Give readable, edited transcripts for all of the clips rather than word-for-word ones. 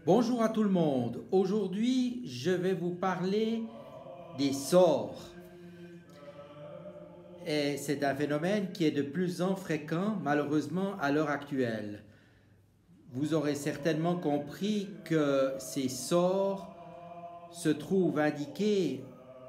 Bonjour à tout le monde. Aujourd'hui, je vais vous parler des sorts. Et c'est un phénomène qui est de plus en fréquent, malheureusement, à l'heure actuelle. Vous aurez certainement compris que ces sorts se trouvent indiqués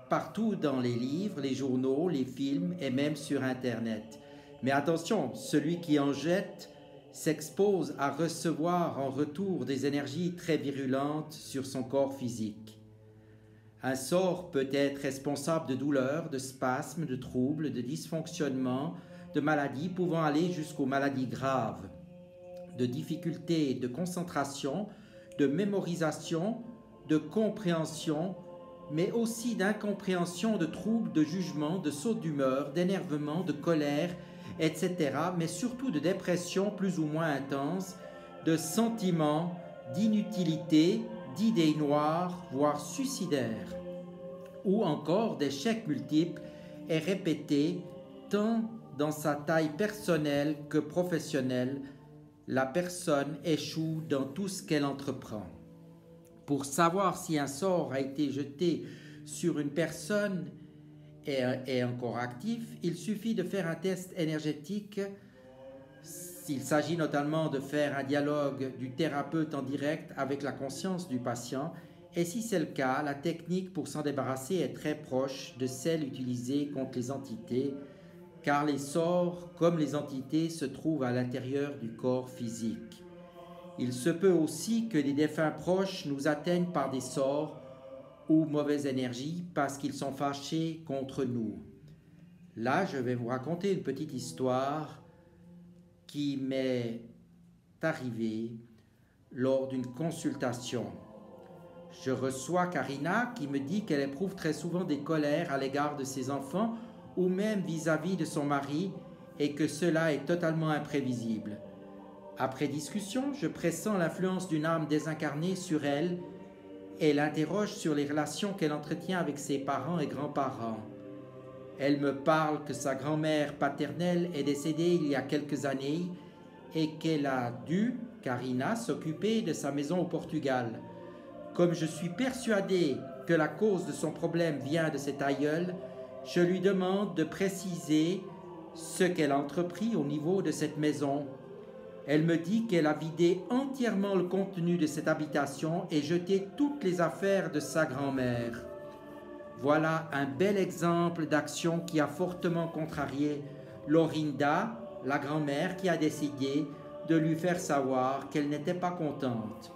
partout dans les livres, les journaux, les films et même sur Internet. Mais attention, celui qui en jette s'expose à recevoir en retour des énergies très virulentes sur son corps physique. Un sort peut être responsable de douleurs, de spasmes, de troubles, de dysfonctionnements, de maladies pouvant aller jusqu'aux maladies graves, de difficultés de concentration, de mémorisation, de compréhension, mais aussi d'incompréhension, de troubles, de jugement, de sautes d'humeur, d'énervement, de colère, etc., mais surtout de dépression plus ou moins intense, de sentiments, d'inutilité, d'idées noires, voire suicidaires, ou encore d'échecs multiples et répétés, tant dans sa taille personnelle que professionnelle, la personne échoue dans tout ce qu'elle entreprend. Pour savoir si un sort a été jeté sur une personne et est encore actif, il suffit de faire un test énergétique. Il s'agit notamment de faire un dialogue du thérapeute en direct avec la conscience du patient. Et si c'est le cas, la technique pour s'en débarrasser est très proche de celle utilisée contre les entités, car les sorts, comme les entités, se trouvent à l'intérieur du corps physique. Il se peut aussi que des défunts proches nous atteignent par des sorts ou mauvaises énergies parce qu'ils sont fâchés contre nous. Là, je vais vous raconter une petite histoire qui m'est arrivée lors d'une consultation. Je reçois Karina qui me dit qu'elle éprouve très souvent des colères à l'égard de ses enfants ou même vis-à-vis de son mari et que cela est totalement imprévisible. Après discussion, je pressens l'influence d'une âme désincarnée sur elle et l'interroge sur les relations qu'elle entretient avec ses parents et grands-parents. Elle me parle que sa grand-mère paternelle est décédée il y a quelques années et qu'elle a dû, Karina, s'occuper de sa maison au Portugal. Comme je suis persuadé que la cause de son problème vient de cet aïeul, je lui demande de préciser ce qu'elle a entrepris au niveau de cette maison. Elle me dit qu'elle a vidé entièrement le contenu de cette habitation et jeté toutes les affaires de sa grand-mère. Voilà un bel exemple d'action qui a fortement contrarié Lorinda, la grand-mère, qui a décidé de lui faire savoir qu'elle n'était pas contente.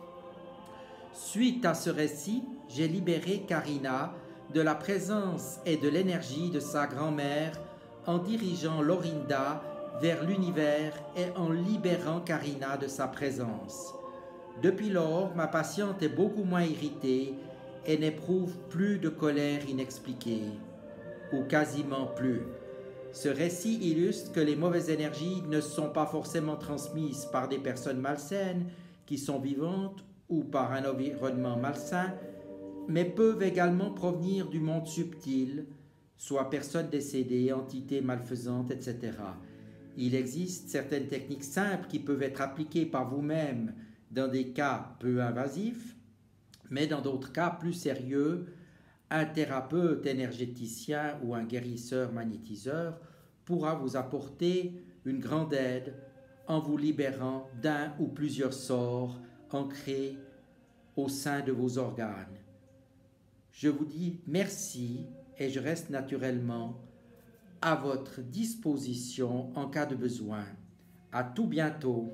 Suite à ce récit, j'ai libéré Karina de la présence et de l'énergie de sa grand-mère en dirigeant Lorinda vers l'univers et en libérant Karina de sa présence. Depuis lors, ma patiente est beaucoup moins irritée et n'éprouve plus de colère inexpliquée, ou quasiment plus. Ce récit illustre que les mauvaises énergies ne sont pas forcément transmises par des personnes malsaines qui sont vivantes ou par un environnement malsain, mais peuvent également provenir du monde subtil, soit personnes décédées, entités malfaisantes, etc. Il existe certaines techniques simples qui peuvent être appliquées par vous-même dans des cas peu invasifs, mais dans d'autres cas plus sérieux, un thérapeute énergéticien ou un guérisseur magnétiseur pourra vous apporter une grande aide en vous libérant d'un ou plusieurs sorts ancrés au sein de vos organes. Je vous dis merci et je reste naturellement à votre disposition en cas de besoin. À tout bientôt.